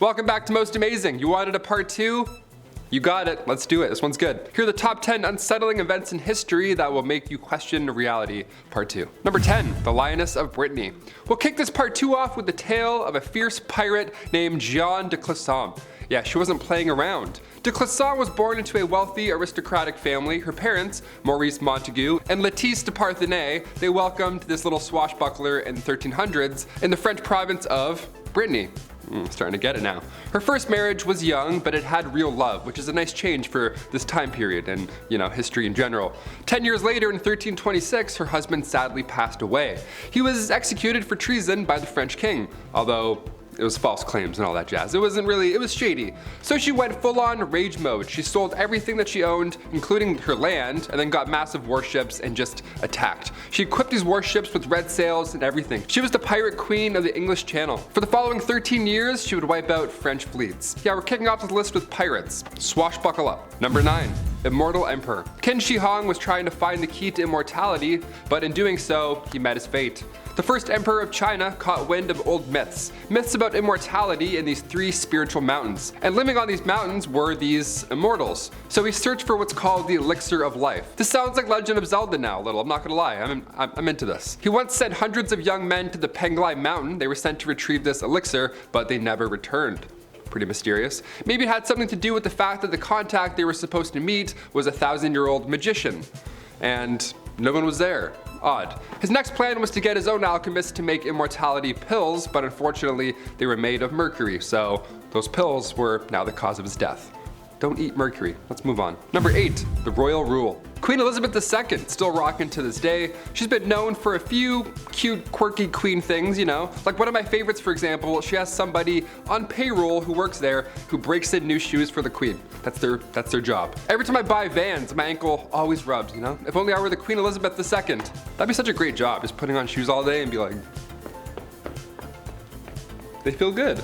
Welcome back to Most Amazing. You wanted a part 2? You got it. Let's do it. This one's good. Here are the top 10 unsettling events in history that will make you question reality, part 2. Number 10, the Lioness of Brittany. We'll kick this part 2 off with the tale of a fierce pirate named Jeanne de Clisson. Yeah, she wasn't playing around. De Clisson was born into a wealthy aristocratic family. Her parents, Maurice Montagu and Lettice de Parthenay, they welcomed this little swashbuckler in the 1300s in the French province of Brittany. Starting to get it now. Her first marriage was young, but it had real love, which is a nice change for this time period and, history in general. 10 years later, in 1326, her husband sadly passed away. He was executed for treason by the French king, although it was false claims and all that jazz. It was shady. So she went full on rage mode. She sold everything that she owned, including her land, and then got massive warships and just attacked. She equipped these warships with red sails and everything. She was the pirate queen of the English Channel. For the following 13 years, she would wipe out French fleets. Yeah, we're kicking off this list with pirates. Swashbuckle up. Number 9. Immortal Emperor. Qin Shi Huang was trying to find the key to immortality, but in doing so, he met his fate. The first emperor of China caught wind of old myths about immortality in these 3 spiritual mountains. And living on these mountains were these immortals. So he searched for what's called the elixir of life. This sounds like Legend of Zelda now a little, I'm not gonna lie, I'm into this. He once sent hundreds of young men to the Penglai mountain. They were sent to retrieve this elixir, but they never returned. Pretty mysterious. Maybe it had something to do with the fact that the contact they were supposed to meet was a 1,000-year-old magician. And no one was there. Odd. His next plan was to get his own alchemist to make immortality pills, but unfortunately they were made of mercury, so those pills were now the cause of his death. Don't eat mercury. Let's move on. Number 8, the royal rule. Queen Elizabeth II, still rocking to this day. She's been known for a few cute, quirky queen things, Like one of my favorites, for example, she has somebody on payroll who works there who breaks in new shoes for the queen. That's their job. Every time I buy Vans, my ankle always rubs, If only I were the Queen Elizabeth II. That'd be such a great job, just putting on shoes all day and be like, they feel good.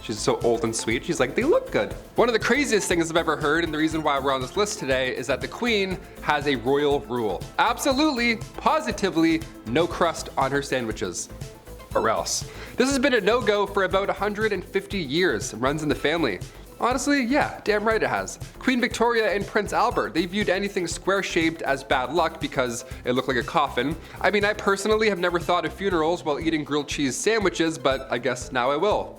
She's so old and sweet, she's like, they look good. One of the craziest things I've ever heard, and the reason why we're on this list today, is that the queen has a royal rule. Absolutely, positively, no crust on her sandwiches. Or else. This has been a no-go for about 150 years, and runs in the family. Honestly, yeah, damn right it has. Queen Victoria and Prince Albert, they viewed anything square-shaped as bad luck because it looked like a coffin. I mean, I personally have never thought of funerals while eating grilled cheese sandwiches, but I guess now I will.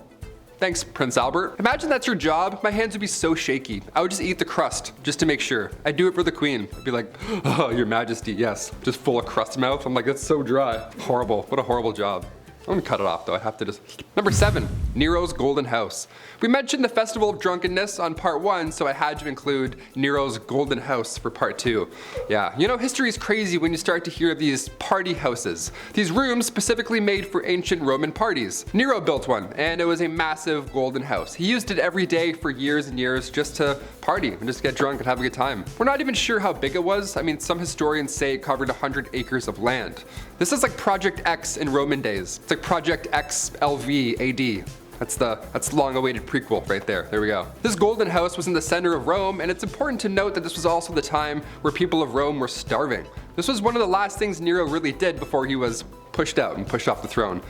Thanks, Prince Albert. Imagine that's your job. My hands would be so shaky. I would just eat the crust, just to make sure. I'd do it for the queen. I'd be like, oh, your majesty, yes. Just full of crust mouth. I'm like, that's so dry. Horrible, what a horrible job. I'm gonna cut it off though, I have to just. Number 7, Nero's Golden House. We mentioned the Festival of Drunkenness on part 1, so I had to include Nero's Golden House for part 2. Yeah, history is crazy when you start to hear of these party houses. These rooms specifically made for ancient Roman parties. Nero built one, and it was a massive golden house. He used it every day for years and years just to party and just get drunk and have a good time. We're not even sure how big it was. I mean, some historians say it covered 100 acres of land. This is like Project X in Roman days. It's like Project X LV AD. That's long-awaited prequel right there. There we go. This golden house was in the center of Rome, and it's important to note that this was also the time where people of Rome were starving. This was one of the last things Nero really did before he was pushed out and pushed off the throne.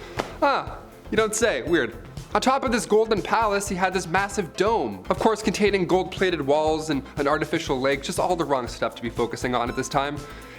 You don't say. Weird. On top of this golden palace, he had this massive dome, of course containing gold-plated walls and an artificial lake, just all the wrong stuff to be focusing on at this time.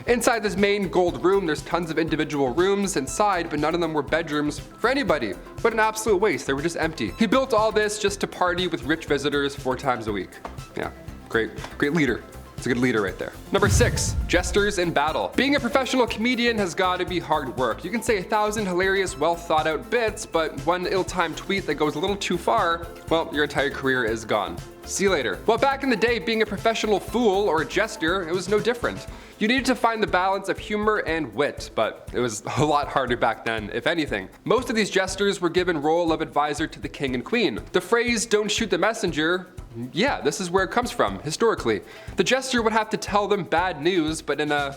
Inside this main gold room, there's tons of individual rooms inside, but none of them were bedrooms for anybody. What an absolute waste, they were just empty. He built all this just to party with rich visitors 4 times a week. Yeah, great leader. It's a good leader right there. Number 6, Jesters In Battle. Being a professional comedian has got to be hard work. You can say 1,000 hilarious, well thought out bits, but one ill-timed tweet that goes a little too far, well, your entire career is gone. See you later. Well, back in the day, being a professional fool or a jester, it was no different. You needed to find the balance of humor and wit, but it was a lot harder back then, if anything. Most of these jesters were given role of advisor to the king and queen. The phrase, "don't shoot the messenger," yeah, this is where it comes from, historically. The jester would have to tell them bad news, but in a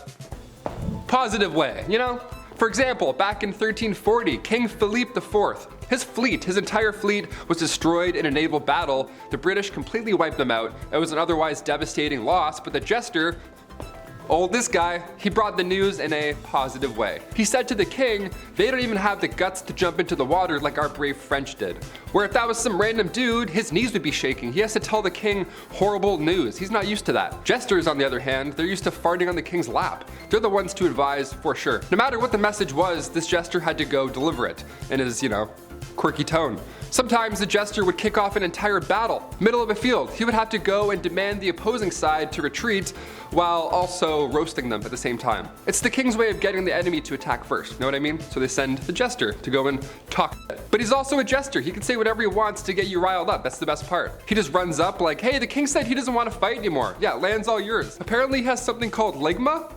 positive way, For example, back in 1340, King Philippe IV, his entire fleet was destroyed in a naval battle. The British completely wiped them out. It was an otherwise devastating loss, but the jester, This guy, he brought the news in a positive way. He said to the king, they don't even have the guts to jump into the water like our brave French did. Where if that was some random dude, his knees would be shaking. He has to tell the king horrible news. He's not used to that. Jesters, on the other hand, they're used to farting on the king's lap. They're the ones to advise for sure. No matter what the message was, this jester had to go deliver it in his, quirky tone. Sometimes the jester would kick off an entire battle, middle of a field. He would have to go and demand the opposing side to retreat while also roasting them at the same time. It's the king's way of getting the enemy to attack first, know what I mean? So they send the jester to go and talk. But he's also a jester. He can say whatever he wants to get you riled up. That's the best part. He just runs up like, hey, the king said he doesn't want to fight anymore. Yeah, land's all yours. Apparently he has something called ligma.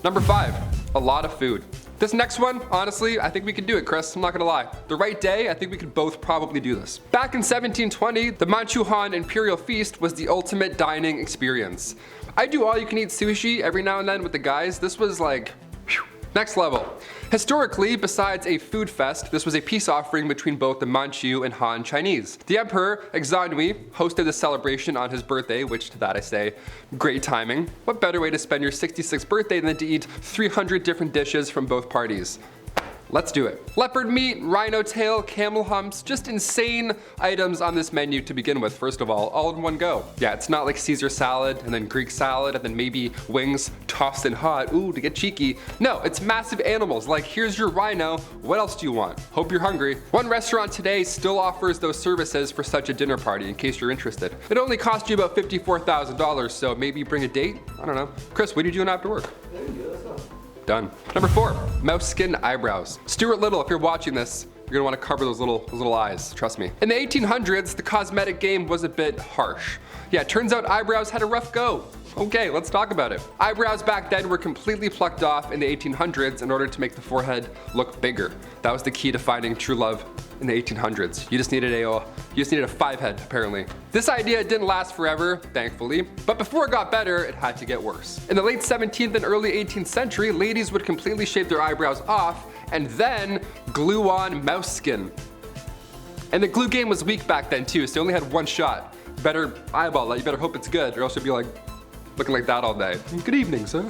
Number 5, a lot of food. This next one, honestly, I think we can do it, Chris. I'm not gonna lie. The right day, I think we could both probably do this. Back in 1720, the Manchu Han Imperial Feast was the ultimate dining experience. I do all-you-can-eat sushi every now and then with the guys. This was like, whew, next level. Historically, besides a food fest, this was a peace offering between both the Manchu and Han Chinese. The Emperor, Exanui, hosted the celebration on his birthday, which to that I say, great timing. What better way to spend your 66th birthday than to eat 300 different dishes from both parties? Let's do it. Leopard meat, rhino tail, camel humps, just insane items on this menu to begin with, first of all in one go. Yeah, it's not like Caesar salad and then Greek salad and then maybe wings tossed in hot, ooh, to get cheeky. No, it's massive animals, like here's your rhino, what else do you want? Hope you're hungry. One restaurant today still offers those services for such a dinner party in case you're interested. It only cost you about $54,000, so maybe bring a date? I don't know. Chris, what are you doing after work? There you go, that's all. Done. Number 4, mouse skin eyebrows. Stuart Little, if you're watching this, you're gonna wanna cover those little eyes, trust me. In the 1800s, the cosmetic game was a bit harsh. Yeah, it turns out eyebrows had a rough go. Okay, let's talk about it. Eyebrows back then were completely plucked off in the 1800s in order to make the forehead look bigger. That was the key to finding true love in the 1800s. You just needed a 5 head, apparently. This idea didn't last forever, thankfully, but before it got better, it had to get worse. In the late 17th and early 18th century, ladies would completely shave their eyebrows off and then glue on mouse skin. And the glue game was weak back then too, so you only had one shot. Better eyeball that, you better hope it's good, or else you'll be like, looking like that all day. Good evening, sir.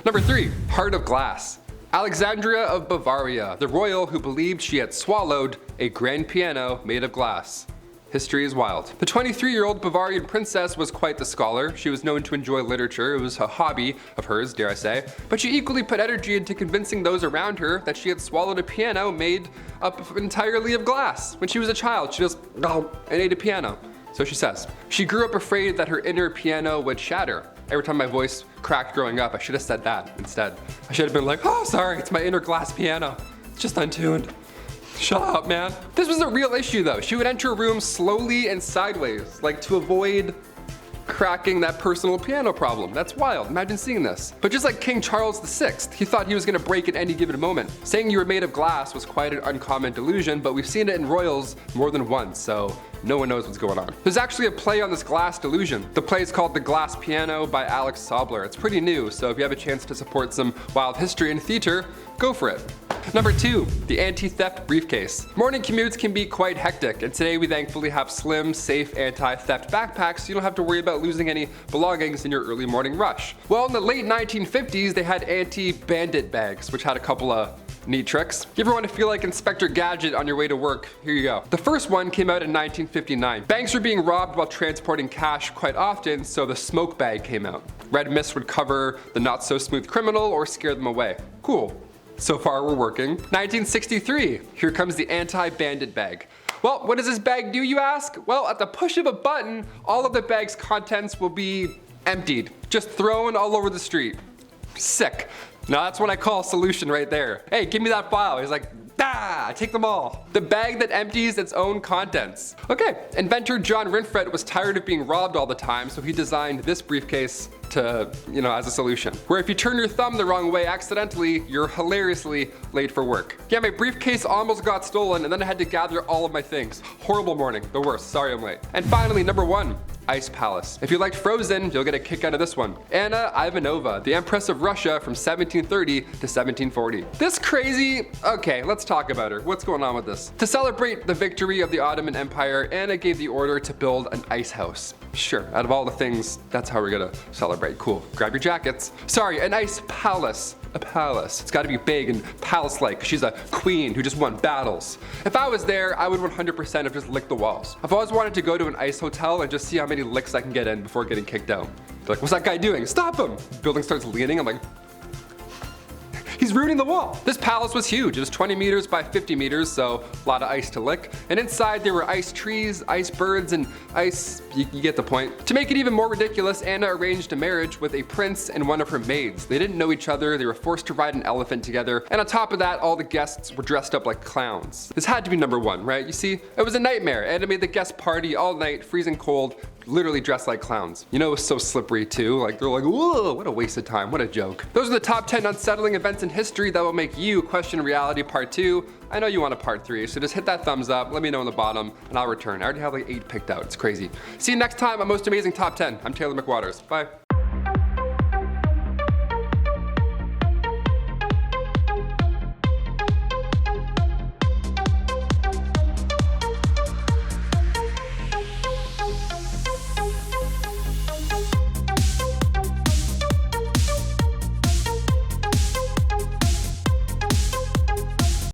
Number 3, heart of glass. Alexandria of Bavaria, the royal who believed she had swallowed a grand piano made of glass. History is wild. The 23-year-old Bavarian princess was quite the scholar. She was known to enjoy literature. It was a hobby of hers, dare I say. But she equally put energy into convincing those around her that she had swallowed a piano made up entirely of glass. When she was a child, she just and ate a piano. So she says. She grew up afraid that her inner piano would shatter. Every time my voice cracked growing up, I should have said that instead. I should have been like, oh, sorry, it's my inner glass piano. It's just untuned. Shut up, man. This was a real issue though. She would enter rooms slowly and sideways, like to avoid cracking that personal piano problem. That's wild, imagine seeing this. But just like King Charles VI, he thought he was gonna break at any given moment. Saying you were made of glass was quite an uncommon delusion, but we've seen it in royals more than once, so no one knows what's going on. There's actually a play on this glass delusion. The play is called The Glass Piano by Alex Sobler. It's pretty new, so if you have a chance to support some wild history and theater, go for it. Number 2, the anti-theft briefcase. Morning commutes can be quite hectic, and today we thankfully have slim, safe anti-theft backpacks so you don't have to worry about losing any belongings in your early morning rush. Well, in the late 1950s, they had anti-bandit bags, which had a couple of neat tricks. You ever want to feel like Inspector Gadget on your way to work? Here you go. The first one came out in 1959. Banks were being robbed while transporting cash quite often, so the smoke bag came out. Red mist would cover the not-so-smooth criminal or scare them away. Cool. So far we're working. 1963, here comes the anti-bandit bag. Well, what does this bag do, you ask? Well, at the push of a button, all of the bag's contents will be emptied, just thrown all over the street. Sick. Now that's what I call a solution right there. Hey, give me that file. He's like, I take them all. The bag that empties its own contents. Okay, inventor John Rinfret was tired of being robbed all the time, so he designed this briefcase to, as a solution. Where if you turn your thumb the wrong way accidentally, you're hilariously late for work. Yeah, my briefcase almost got stolen and then I had to gather all of my things. Horrible morning, the worst, sorry I'm late. And finally, number 1, Ice Palace. If you liked Frozen, you'll get a kick out of this one. Anna Ivanova, the Empress of Russia from 1730 to 1740. This crazy, okay, let's talk about her. What's going on with this? To celebrate the victory of the Ottoman Empire, Anna gave the order to build an ice house. Sure, out of all the things, that's how we're gonna celebrate. Cool, grab your jackets. Sorry, an ice palace. A palace. It's gotta be big and palace-like. She's a queen who just won battles. If I was there, I would 100% have just licked the walls. I've always wanted to go to an ice hotel and just see how many licks I can get in before getting kicked out. They're like, what's that guy doing? Stop him! The building starts leaning, I'm like, he's ruining the wall. This palace was huge. It was 20 meters by 50 meters, so a lot of ice to lick. And inside there were ice trees, ice birds, and ice, you get the point. To make it even more ridiculous, Anna arranged a marriage with a prince and one of her maids. They didn't know each other, they were forced to ride an elephant together, and on top of that, all the guests were dressed up like clowns. This had to be number one, right? You see, it was a nightmare. Anna made the guests party all night, freezing cold, literally dressed like clowns. You know, it was so slippery too. Like, they're like, whoa, what a waste of time, what a joke. Those are the top 10 unsettling events in history that will make you question reality part 2. I know you want a part 3, so just hit that thumbs up, let me know in the bottom, and I'll return. I already have like 8 picked out, it's crazy. See you next time on Most Amazing Top 10. I'm Taylor McWaters, bye.